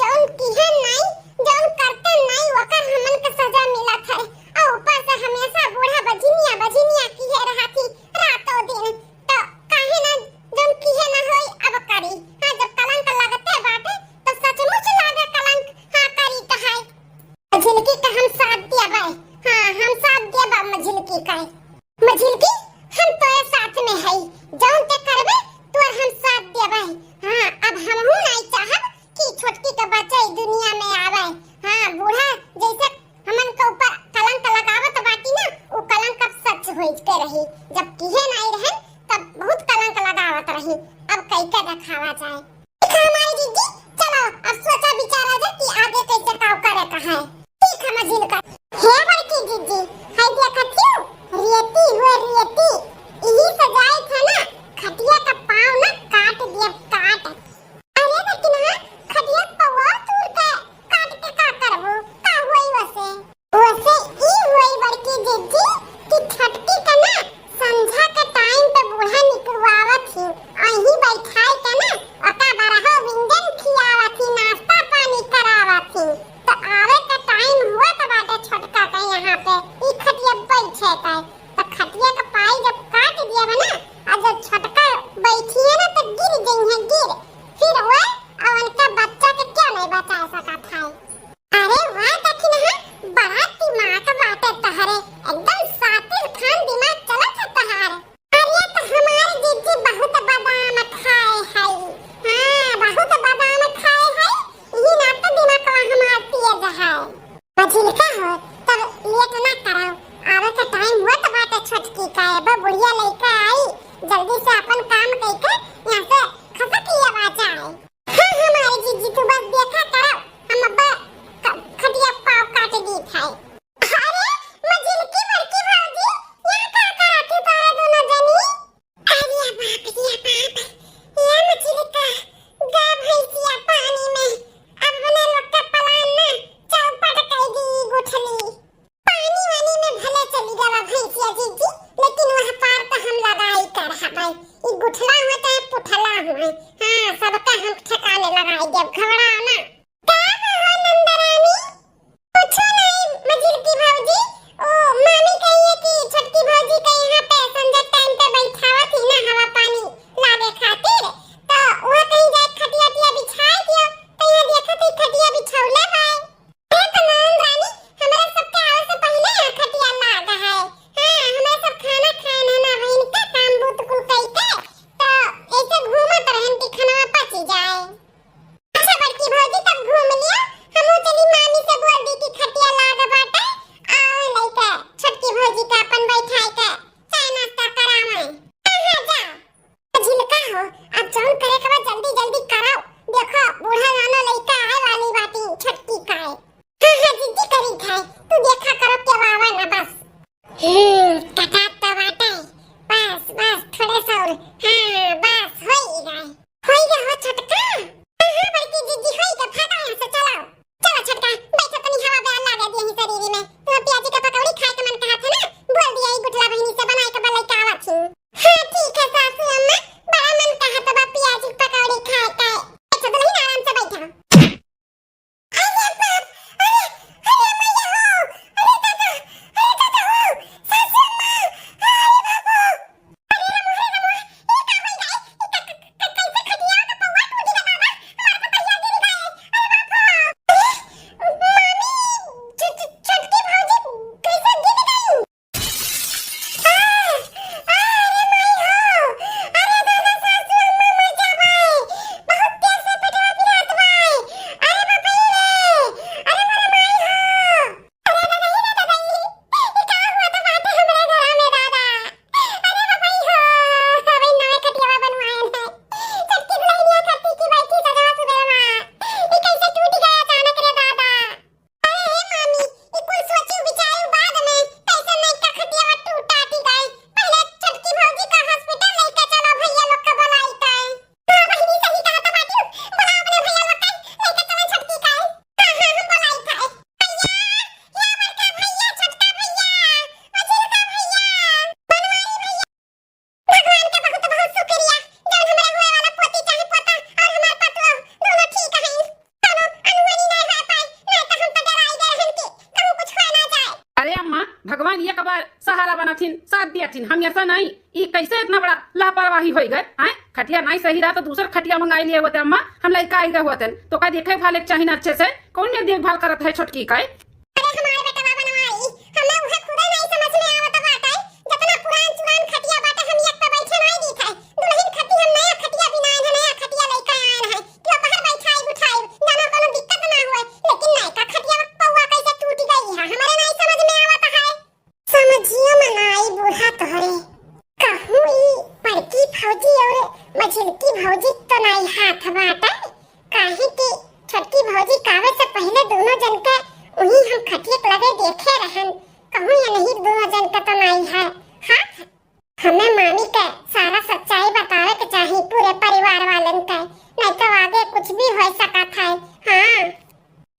जौन किहन नहीं जौन करते नहीं ओकर हमन के सजा मिलत है और ऊपर से भगवान ये कबार सहारा बनाथिन साथ दियाथिन। हम ऐसा नहीं, ये कैसे इतना बड़ा लापरवाही हो गए हैं। खटिया नहीं सही रहा तो दूसरा खटिया मंगाई लिए होते अम्मा, हम लड़का आई गए होते तो का देखे भाल चाहिए ना अच्छे से। कौन ने देखभाल करत है छोटकी का? मझिलकी भौजी तो नहीं हाथ बाटा काहे की छोटकी भौजी कावे से पहले दोनों जन के वही हम खटिया लगे देखे रहन। कहूं ये नहीं दोनों जन का तो नहीं है हाथ। हमें मामी के सारा सच्चाई बतावे के चाहिए पूरे परिवार वालन के, नहीं तो आगे कुछ भी हो सकता है। हाँ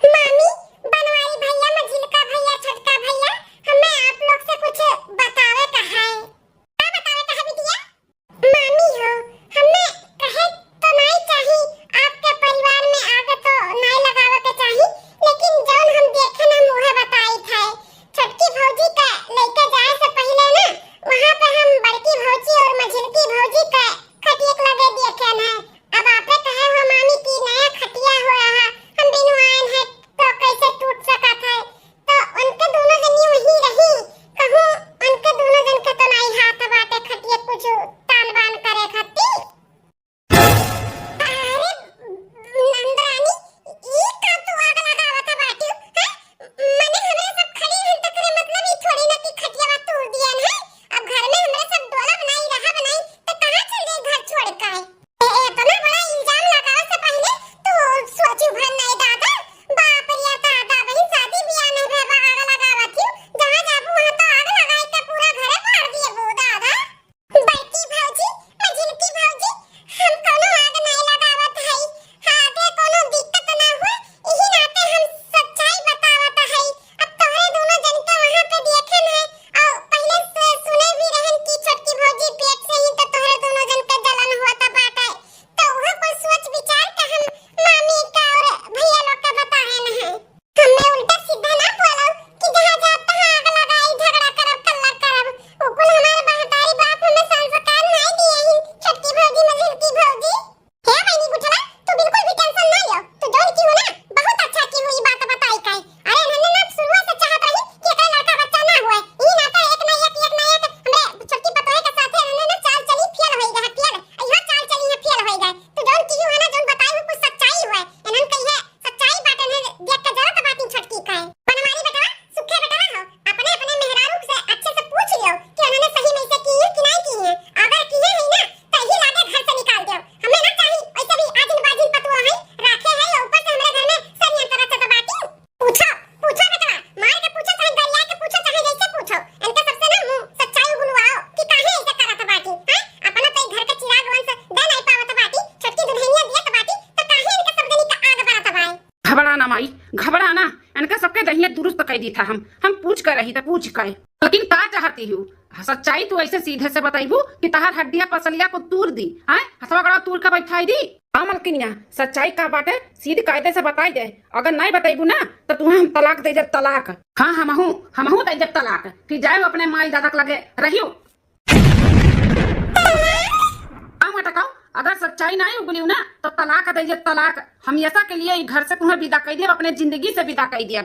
मामी, बनवारी भैया, मझिलका भैया, छोटका भैया, हमें आप लोग से कुछ बतावे का है। क्या बतावे का है बिटिया? मामी हो, हमें कहे तो नहीं चाहिए आपके परिवार में आगे तो नहीं लगावे के चाहिए, लेकिन जौन हम देखे ना मुहे बताई थे। छोटकी भौजी का लेके जाए से पहले ना वहां पे हम बड़की भौजी और मझिलकी भौजी का खटिया लगे देखे ना। अब आपे कहे हो मामी की नया खटिया हुआ है, हम बिनु आए हैं तो कैसे टूट सका था। तो उनके दोनों जनी वही रही, कहूं उनके दोनों जन के तो नहीं हाथ बाटे खटिया कुछ तान बान करे खाती। अरे नंदरानी, ये का तू आग लगावत बाटी है? मने हमरे सब खड़ी हैं तो करे मतलब ये थोड़ी ना कि खटिया तोड़ दिया है। अब घर में हमरे सब डोला बनाई रहा बनाई तो कहां चल गए घर छोड़ के? ए तो ना बड़ा इल्जाम लगावे से पहले तू सोचू भर नहीं दादा। बाप रे दादा, बहन शादी बियाह नहीं भे आग लगावत हूं, जहां जाबू वहां तो आग लगाई के पूरा घरे मार दिए वो दादा। बड़की भौजी, मझिलकी भौजी, हम कोनो आग नहीं लगावत है, आगे कोनो दिक्कत ना हो यही नाते हम सच्चाई बतावत है। अब तोहरे दोनों जन के वहां पे देखन है और पहले से सुने भी रहन कि छोटकी भौजी पेट से ही तो तोहरे दोनों जन के जलन हुआ बाटे, तो वह कोई सोच विचार के हम मामी का और भैया लोग के बताए न है। हमें उल्टा सीधा ना बोलो कि जहां जात तहां आग लगाई झगड़ा करब कल्ला करब। ओकुल हमारे बहतारी बाप हमें संस्कार नहीं दिए ही। छोटकी भौजी, मझिलकी भौजी, हे बहनी बुठला, तू बिल्कुल भी टेंशन ना लो। तू जोन की हो ना बहुत अच्छा की हुई बात बताई काई। अरे हमने ना शुरू से चाहत रही कि कोई लड़का बच्चा ना होए, ई नाता एक ना एक हमरे छोटकी पतोहे के साथे हमने ना चाल चली फेल होई गए, फेल अइहा चाल चली है फेल होई गए। तू जोन की हो ना जोन बताई हो कुछ सच्चाई हुए, एनन कहिए सच्चाई बात ने देख के जरूरत बात छोटकी का है। बनवारी बेटा, सुखे बेटा हो, अपने अपने मेहरारू से अच्छे से पूछ लियो कि उन्होंने सही में से की है कि नहीं की है। अगर की है ना तो ही लागे घर से निकाल दो। हमें ना चाहिए ऐसे भी आजिन बाजिन पतुआ है रखे है या ऊपर से हमारे घर में सरिया तरह से बाटी। पूछो पूछो बेटा, मार के पूछो चाहे गरिया के पूछो चाहे जैसे पूछो, इनके सबसे ना मुंह सच्चाई बुलवाओ कि काहे ऐसे करत बाटी है। अपना तो घर के चिराग वंश दे नहीं पावत बाटी, छोटकी दुल्हनिया दियत बाटी, तो काहे इनके सब जनी का आग बरत बाई। घबराना माई, घबराना। इनका सबके दहिया दुरुस्त कर दी था। हम पूछ कर रही था, पूछ कर। लेकिन का चाहती हूँ सच्चाई तू ऐसे सीधे से बताइबू कि तहार हड्डियां पसलिया को तूर दी है, हथवा गड़ा तूर के बैठाई दी। मलकिनिया सच्चाई का बाटे सीधी कायदे से बताई दे। अगर नहीं बताइबू ना तो तुम्हें हम तलाक दे जब तलाक। हाँ हमहू दे जब तलाक, फिर जाए अपने माई दादा के लगे रहियो। टकाओ, अगर सच्चाई नहीं उगली ना तो तलाक दे जब तलाक। हम ऐसा के लिए घर से तुम्हें विदा कर दिया, अपने जिंदगी से विदा कर दिया।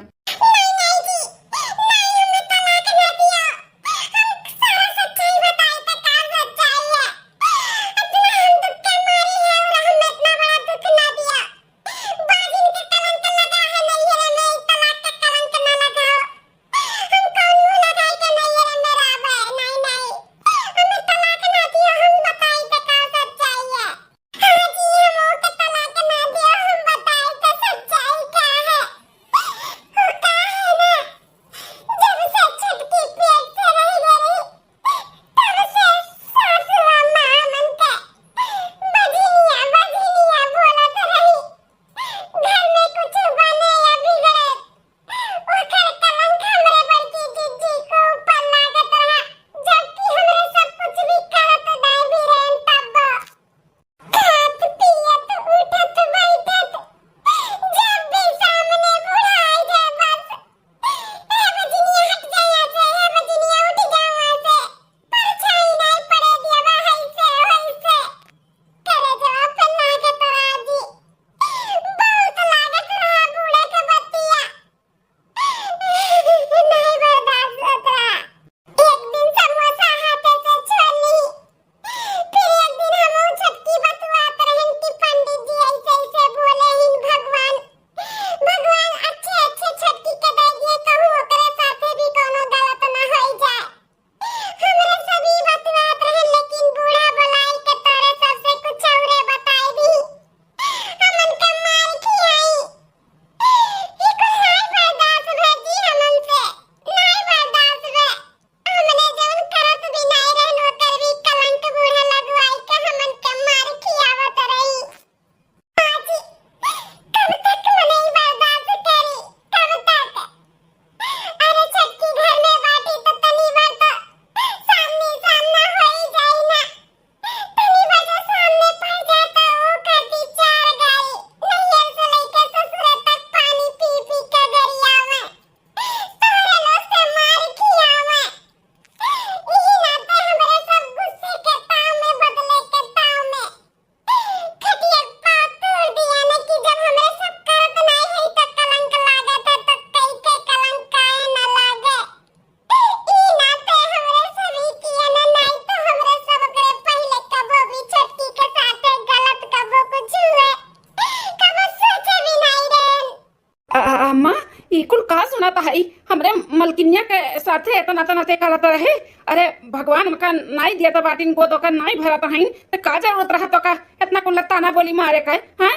अम्मा ई कुल का सुनाता है हमरे मलकिनिया के साथे इतना तना ते करत रहे। अरे भगवान का नाई दिया तो बाटिन को तो का नाई भरत हईन तो का जरूरत रहा तो का इतना कुल ताना बोली मारे का हैं।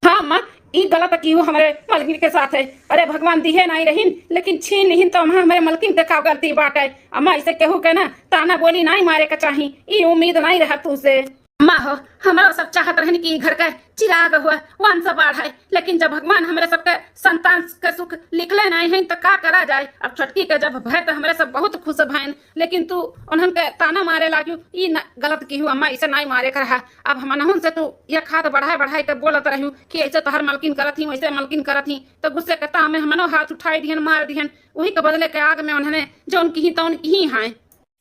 हाँ अम्मा ई गलत की हो हमारे मलकिन के साथ है। अरे भगवान दिहे नहीं रहीन लेकिन छीन लिहिन तो हमारे मलकिन के का गलती बात है। अम्मा इसे केहू के ना ताना बोली नहीं मारे का चाही ई उम्मीद नहीं रहा तू से। अम्मा हो हमारा सब चाहत रहन कि घर का चिराग हुआ वंश बढ़ाए लेकिन जब भगवान हमारे सबके संतान के सुख लिखले नहीं है तो का करा जाए। अब छटकी के जब भय तो हमारे सब बहुत खुश भैन लेकिन तू उन्हन के ताना मारे लागियो ई गलत की हूँ। अम्मा इसे नहीं मारे कर रहा। अब हम से तू यह खाद बढ़ाए बढ़ाए के बोलत रहूँ कि ऐसे तो हर मलकिन करत ही वैसे मलकिन करत ही तो गुस्से के तामे हमनो हाथ उठाई दिहन मार दिहन वही के बदले के आग में उन्होंने जौन की ही तौन की ही हैं।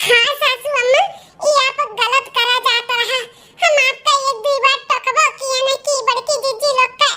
हाँ सासू अम्मा ये आप गलत करा जाता रहा। हम आपका एक दी बार टकबो किया ना कि बड़की दीदी लोग का